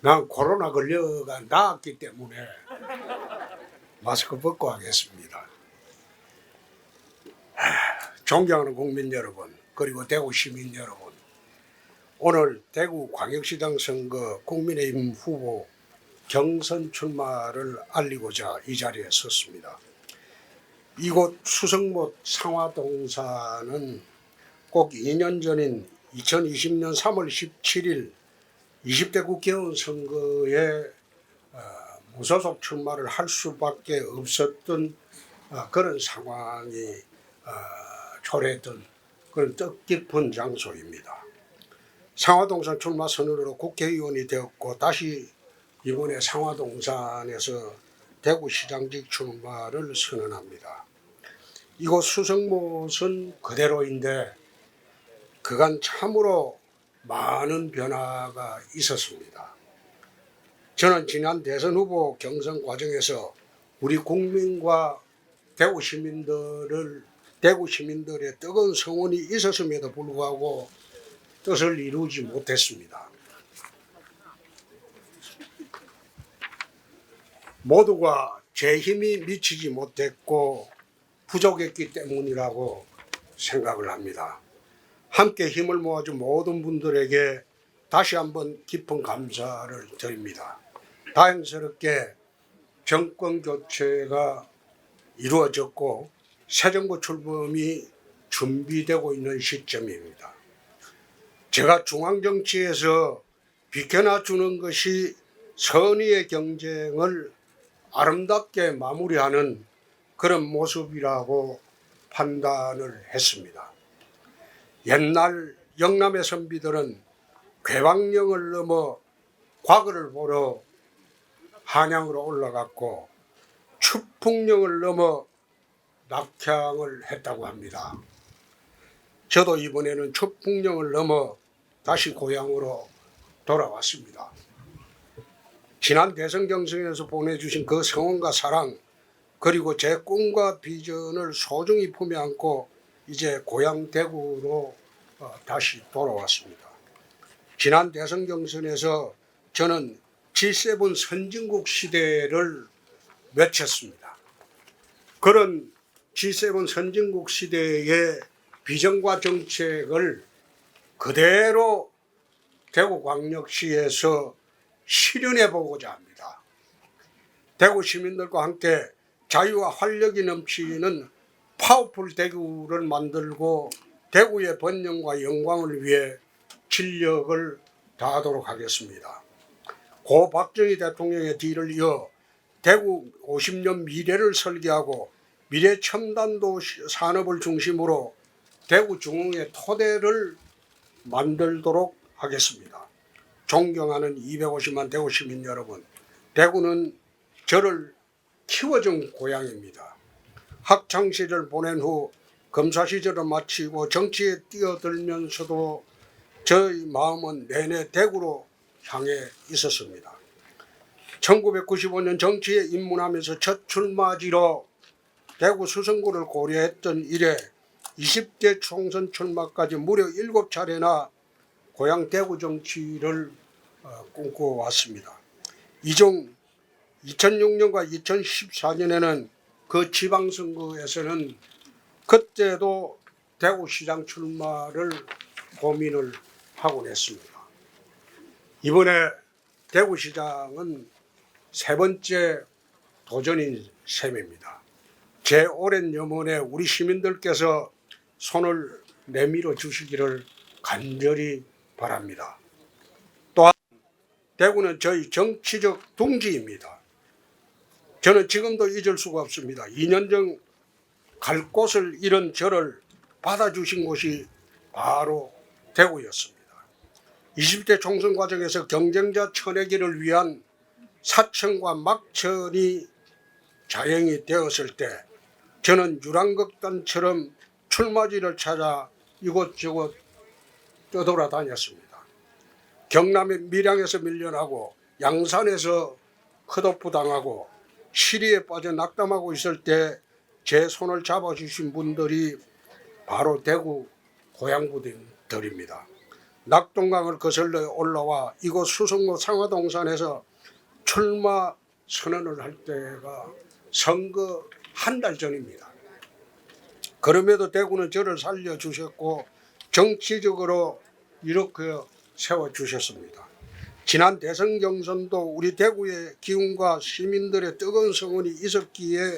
난 코로나 걸려가 나았기 때문에 마스크 벗고 하겠습니다. 존경하는 국민 여러분, 그리고 대구 시민 여러분, 오늘 대구 광역시장 선거 국민의힘 후보 경선 출마를 알리고자 이 자리에 섰습니다. 이곳 수성못 상화동사는 꼭 2년 전인 2020년 3월 17일 20대 국회의원 선거에 무소속 출마를 할 수밖에 없었던 그런 상황이 초래했던 그런 뜻깊은 장소입니다. 상화동산 출마 선언으로 국회의원이 되었고 다시 이번에 상화동산에서 대구시장직 출마를 선언합니다. 이곳 수성못은 그대로인데 그간 참으로 많은 변화가 있었습니다. 저는 지난 대선 후보 경선 과정에서 우리 국민과 대구 시민들의 뜨거운 성원이 있었음에도 불구하고 뜻을 이루지 못했습니다. 모두가 제 힘이 미치지 못했고 부족했기 때문이라고 생각을 합니다. 함께 힘을 모아준 모든 분들에게 다시 한번 깊은 감사를 드립니다. 다행스럽게 정권 교체가 이루어졌고 새 정부 출범이 준비되고 있는 시점입니다. 제가 중앙정치에서 비켜놔주는 것이 선의의 경쟁을 아름답게 마무리하는 그런 모습이라고 판단을 했습니다. 옛날 영남의 선비들은 괴방령을 넘어 과거를 보러 한양으로 올라갔고 추풍령을 넘어 낙향을 했다고 합니다. 저도 이번에는 추풍령을 넘어 다시 고향으로 돌아왔습니다. 지난 대선 경선에서 보내주신 그 성원과 사랑, 그리고 제 꿈과 비전을 소중히 품에 안고 이제 고향 대구로 다시 돌아왔습니다. 지난 대선 경선에서 저는 G7 선진국 시대를 외쳤습니다. 그런 G7 선진국 시대의 비전과 정책을 그대로 대구광역시에서 실현해 보고자 합니다. 대구 시민들과 함께 자유와 활력이 넘치는 파워풀 대구를 만들고 대구의 번영과 영광을 위해 진력을 다하도록 하겠습니다. 고 박정희 대통령의 뒤를 이어 대구 50년 미래를 설계하고 미래 첨단 도시 산업을 중심으로 대구 중흥의 토대를 만들도록 하겠습니다. 존경하는 250만 대구 시민 여러분, 대구는 저를 키워준 고향입니다. 학창시절 보낸 후 검사 시절을 마치고 정치에 뛰어들면서도 저의 마음은 내내 대구로 향해 있었습니다. 1995년 정치에 입문하면서 첫 출마지로 대구 수성구를 고려했던 이래 20대 총선 출마까지 무려 7차례나 고향 대구 정치를 꿈꿔왔습니다. 이중 2006년과 2014년에는 그 지방선거에서는 그때도 대구시장 출마를 고민을 하곤 했습니다. 이번에 대구시장은 세 번째 도전인 셈입니다. 제 오랜 염원에 우리 시민들께서 손을 내밀어 주시기를 간절히 바랍니다. 또한 대구는 저희 정치적 둥지입니다. 저는 지금도 잊을 수가 없습니다. 2년 전 갈 곳을 잃은 저를 받아주신 곳이 바로 대구였습니다. 20대 총선 과정에서 경쟁자 쳐내기를 위한 사천과 막천이 자행이 되었을 때 저는 유랑극단처럼 출마지를 찾아 이곳저곳 떠돌아다녔습니다. 경남의 밀양에서 밀려나고 양산에서 컷오프 당하고 시리에 빠져 낙담하고 있을 때 제 손을 잡아주신 분들이 바로 대구 고향분들입니다. 낙동강을 거슬러 올라와 이곳 수성구 상화동산에서 출마 선언을 할 때가 선거 한 달 전입니다. 그럼에도 대구는 저를 살려주셨고 정치적으로 이렇게 세워주셨습니다. 지난 대선 경선도 우리 대구의 기운과 시민들의 뜨거운 성원이 있었기에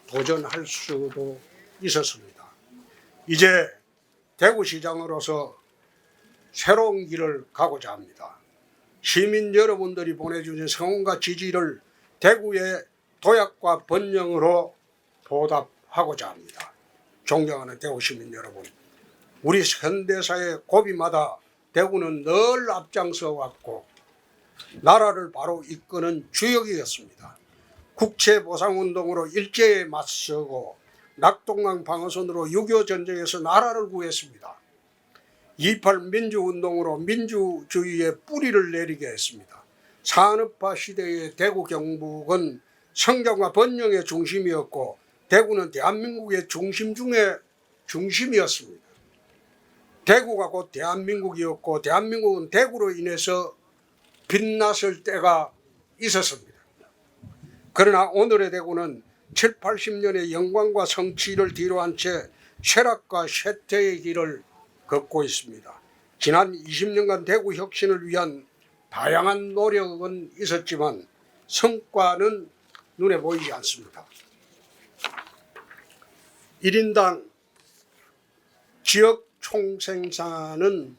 도전할 수도 있었습니다. 이제 대구시장으로서 새로운 길을 가고자 합니다. 시민 여러분들이 보내주신 성원과 지지를 대구의 도약과 번영으로 보답하고자 합니다. 존경하는 대구 시민 여러분, 우리 현대사의 고비마다 대구는 늘 앞장서 왔고 나라를 바로 이끄는 주역이었습니다. 국채보상운동으로 일제에 맞서고 낙동강 방어선으로 6.25 전쟁에서 나라를 구했습니다. 28 민주운동으로 민주주의의 뿌리를 내리게 했습니다. 산업화 시대의 대구 경북은 성장과 번영의 중심이었고 대구는 대한민국의 중심 중에 중심이었습니다. 대구가 곧 대한민국이었고 대한민국은 대구로 인해서 빛났을 때가 있었습니다. 그러나 오늘의 대구는 7, 80년의 영광과 성취를 뒤로한 채 쇠락과 쇠퇴의 길을 걷고 있습니다. 지난 20년간 대구 혁신을 위한 다양한 노력은 있었지만 성과는 눈에 보이지 않습니다. 1인당 지역 총생산은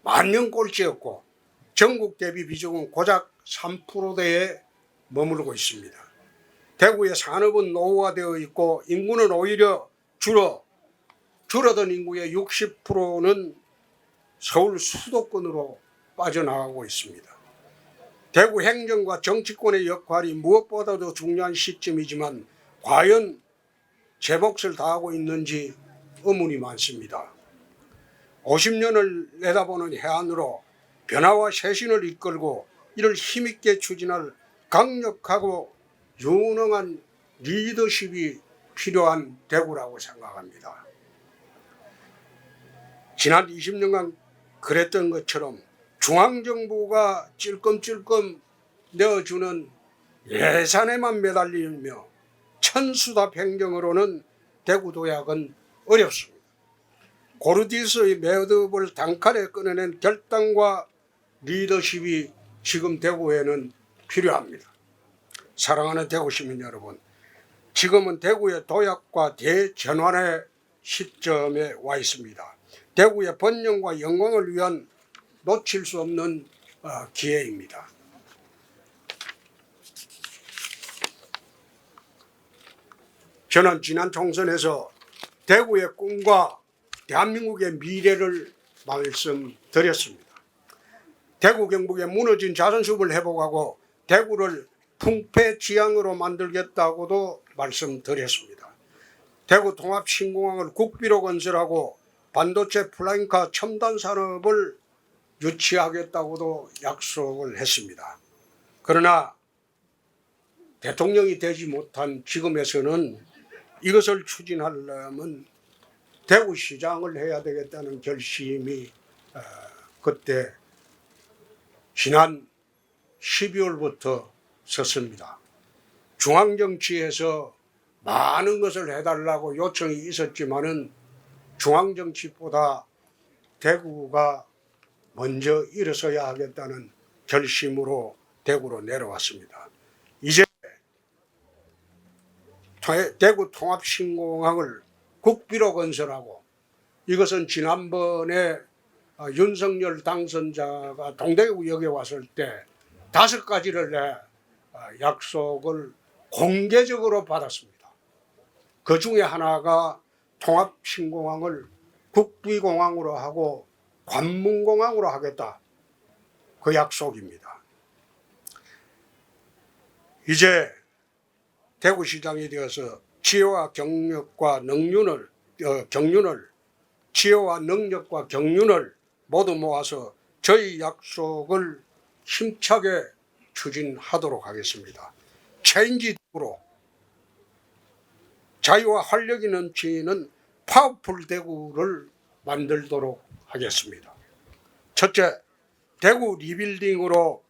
만년 꼴찌였고 전국 대비 비중은 고작 3%대에 머무르고 있습니다. 대구의 산업은 노후화되어 있고 인구는 오히려 줄어든 인구의 60%는 서울 수도권으로 빠져나가고 있습니다. 대구 행정과 정치권의 역할이 무엇보다도 중요한 시점이지만 과연 제 몫을 다하고 있는지 의문이 많습니다. 50년을 내다보는 해안으로 변화와 쇄신을 이끌고 이를 힘있게 추진할 강력하고 유능한 리더십이 필요한 대구라고 생각합니다. 지난 20년간 그랬던 것처럼 중앙정부가 찔끔찔끔 내어주는 예산에만 매달리며 천수답 행정으로는 대구 도약은 어렵습니다. 고르디스의 매듭을 단칼에 끊어낸 결단과 리더십이 지금 대구에는 필요합니다. 사랑하는 대구 시민 여러분, 지금은 대구의 도약과 대전환의 시점에 와 있습니다. 대구의 번영과 영광을 위한 놓칠 수 없는 기회입니다. 저는 지난 총선에서 대구의 꿈과 대한민국의 미래를 말씀드렸습니다. 대구 경북의 무너진 자존심을 회복하고 대구를 풍패지향으로 만들겠다고도 말씀드렸습니다. 대구 통합신공항을 국비로 건설하고 반도체 플라잉카 첨단 산업을 유치하겠다고도 약속을 했습니다. 그러나 대통령이 되지 못한 지금에서는 이것을 추진하려면 대구시장을 해야 되겠다는 결심이 그때 지난 12월부터 섰습니다. 중앙정치에서 많은 것을 해달라고 요청이 있었지만은 중앙정치보다 대구가 먼저 일어서야 하겠다는 결심으로 대구로 내려왔습니다. 이제 대구 통합신공항을 국비로 건설하고 이것은 지난번에 윤석열 당선자가 동대구역에 왔을 때 5가지를 내 약속을 공개적으로 받았습니다. 그 중에 하나가 통합신공항을 국비공항으로 하고 관문공항으로 하겠다. 그 약속입니다. 이제 대구시장이 되어서 지혜와 경력과 경륜을 모두 모아서 저희 약속을 힘차게 추진하도록 하겠습니다. 체인지로 자유와 활력이 넘치는 파워풀 대구를 만들도록 하겠습니다. 첫째, 대구 리빌딩으로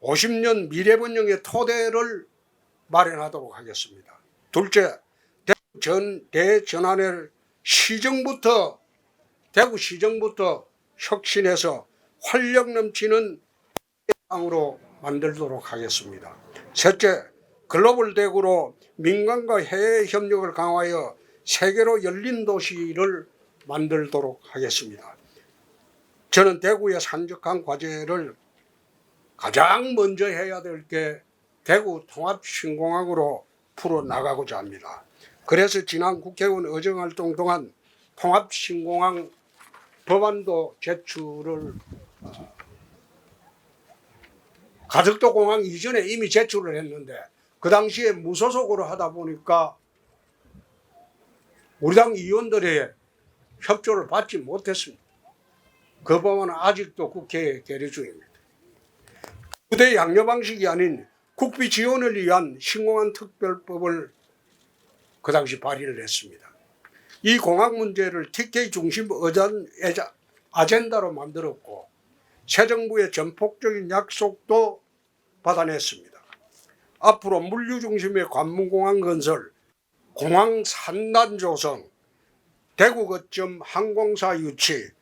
50년 미래번영의 토대를 마련하도록 하겠습니다. 둘째, 대전환을 대구 시정부터 혁신해서 활력 넘치는 땅으로 만들도록 하겠습니다. 셋째, 글로벌 대구로 민간과 해외 협력을 강화하여 세계로 열린 도시를 만들도록 하겠습니다. 저는 대구의 산적한 과제를 가장 먼저 해야 될 게 대구 통합신공항으로 풀어나가고자 합니다. 그래서 지난 국회의원 의정활동 동안 통합신공항 법안도 제출을 가덕도 공항 이전에 이미 제출을 했는데 그 당시에 무소속으로 하다 보니까 우리 당 의원들의 협조를 받지 못했습니다. 그 법안은 아직도 국회에 계류 중입니다. 부대 양료 방식이 아닌 국비 지원을 위한 신공항 특별법을 그 당시 발의를 했습니다. 이 공항 문제를 TK 중심 아젠다로 만들었고 새 정부의 전폭적인 약속도 받아냈습니다. 앞으로 물류 중심의 관문공항 건설, 공항 산단 조성, 대구 거점 항공사 유치,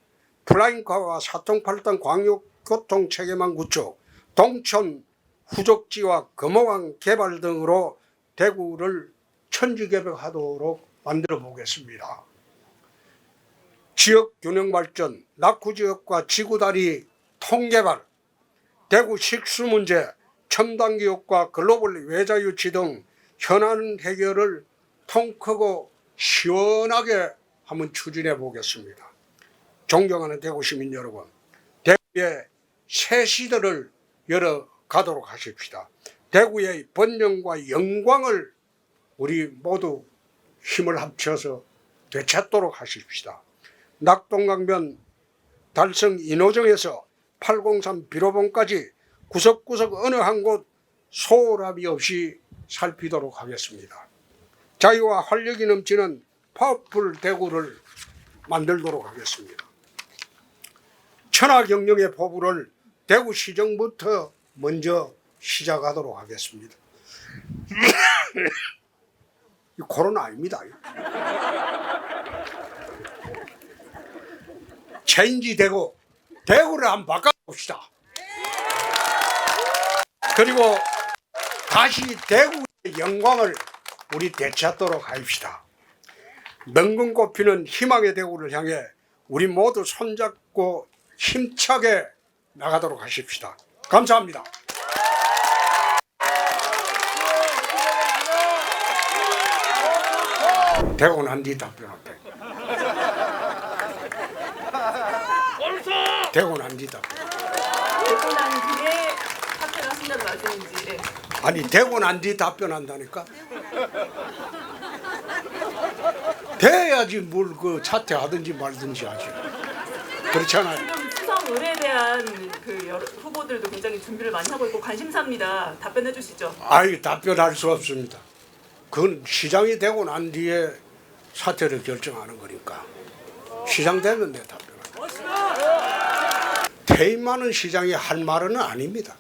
플라잉카와 사통팔당 광역교통 체계망 구축, 동천 후적지와 금호강 개발 등으로 대구를 천지개벽하도록 만들어 보겠습니다. 지역 균형 발전, 낙후지역과 지구다리 통개발, 대구 식수 문제, 첨단 기업과 글로벌 외자 유치 등 현안 해결을 통 크고 시원하게 한번 추진해 보겠습니다. 존경하는 대구 시민 여러분, 대구의 새 시대를 열어가도록 하십시다. 대구의 번영과 영광을 우리 모두 힘을 합쳐서 되찾도록 하십시다. 낙동강변 달성 인호정에서 803 비로봉까지 구석구석 어느 한 곳 소홀함이 없이 살피도록 하겠습니다. 자유와 활력이 넘치는 파워풀 대구를 만들도록 하겠습니다. 천하경영의 포부를 대구시정부터 먼저 시작하도록 하겠습니다. 이 코로나 아닙니다. 체인지 대구, 대구를 한번 바꿔봅시다. 그리고 다시 대구의 영광을 우리 되찾도록 합시다. 명분 꼽히는 희망의 대구를 향해 우리 모두 손잡고 힘차게 나가도록 하십시다. 감사합니다. 대구 난 뒤 답변할게. 대구 난 뒤 답변. 대구 난 뒤에 사퇴를 하신다는 말씀인지. 네. 아니 대구 난 뒤 답변한다니까. 돼야지 뭘 그 사퇴하든지 말든지 하지. 그렇잖아요. 지금 수성을에 대한 그 여러 후보들도 굉장히 준비를 많이 하고 있고 관심사입니다. 답변해 주시죠. 아이 답변할 수 없습니다. 그건 시장이 되고 난 뒤에 사퇴를 결정하는 거니까 시장 되면 내 답변합니다. 퇴임 많은 시장이 할 말은 아닙니다.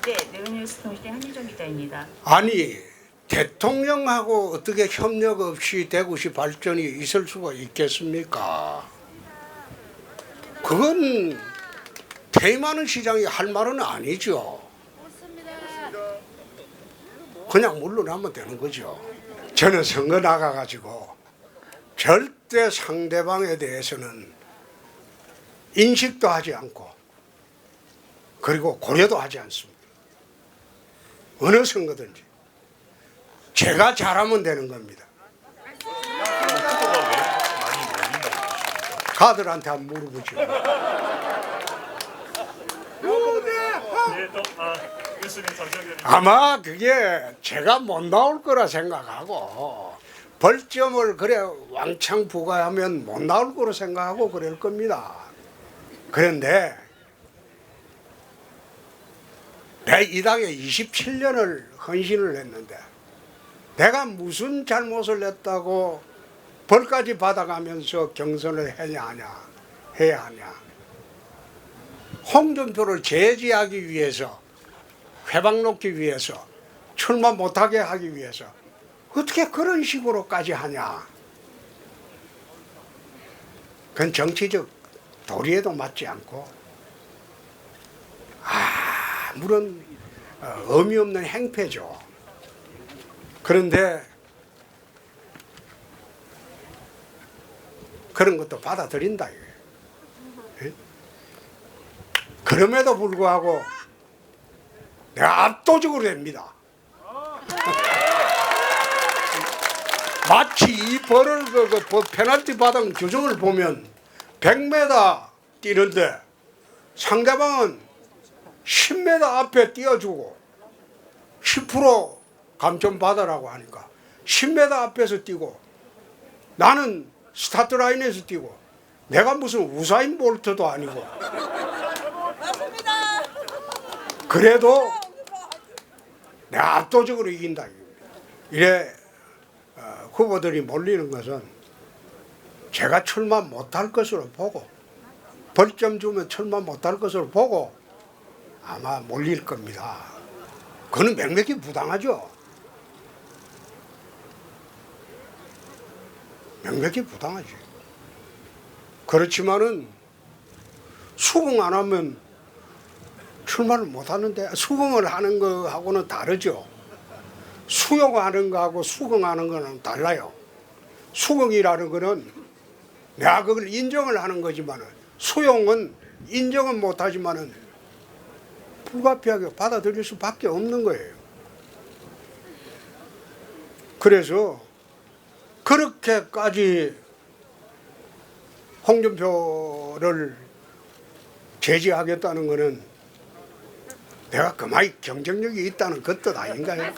네, 네오뉴스 통신의 한유정 기자입니다. 아니 대통령하고 어떻게 협력 없이 대구시 발전이 있을 수가 있겠습니까? 그건 퇴임하는 시장이 할 말은 아니죠. 그냥 물러나면 되는 거죠. 저는 선거 나가가지고 절대 상대방에 대해서는 인식도 하지 않고 그리고 고려도 하지 않습니다. 어느 선거든지 제가 잘하면 되는 겁니다. 가들한테 한번 물어보죠. 아마 그게 제가 못 나올 거라 생각하고 벌점을 그래 왕창 부과하면 못 나올 거라 생각하고 그럴 겁니다. 그런데 내 이 당에 27년을 헌신을 했는데 내가 무슨 잘못을 했다고 벌까지 받아가면서 경선을 해야 하냐. 홍준표를 제지하기 위해서, 회방 놓기 위해서, 출마 못하게 하기 위해서 어떻게 그런 식으로까지 하냐. 그건 정치적 도리에도 맞지 않고 아무런 의미 없는 행패죠. 그런데 그런 것도 받아들인다 이거예요. 예? 그럼에도 불구하고 내가 압도적으로 됩니다. 마치 이 벌을 페널티 받은 규정을 보면 100m 뛰는데 상대방은 10m 앞에 뛰어주고 10% 감점 받으라고 하니까 10m 앞에서 뛰고 나는 스타트 라인에서 뛰고 내가 무슨 우사인 볼트도 아니고 그래도 내가 압도적으로 이긴다. 이래 후보들이 몰리는 것은 제가 출마 못할 것으로 보고 벌점 주면 출마 못할 것으로 보고 아마 몰릴 겁니다. 그건 명백히 부당하죠. 명백히 부당하지. 그렇지만은 수긍 안 하면 출마를 못 하는데 수긍을 하는 거하고는 다르죠. 수용하는 거하고 수긍하는 거는 달라요. 수긍이라는 거는 내가 그걸 인정을 하는 거지만은 수용은 인정은 못 하지만은 불가피하게 받아들일 수밖에 없는 거예요. 그래서 그렇게까지 홍준표를 제지하겠다는 거는 내가 그만이 경쟁력이 있다는 그 뜻 아닌가요?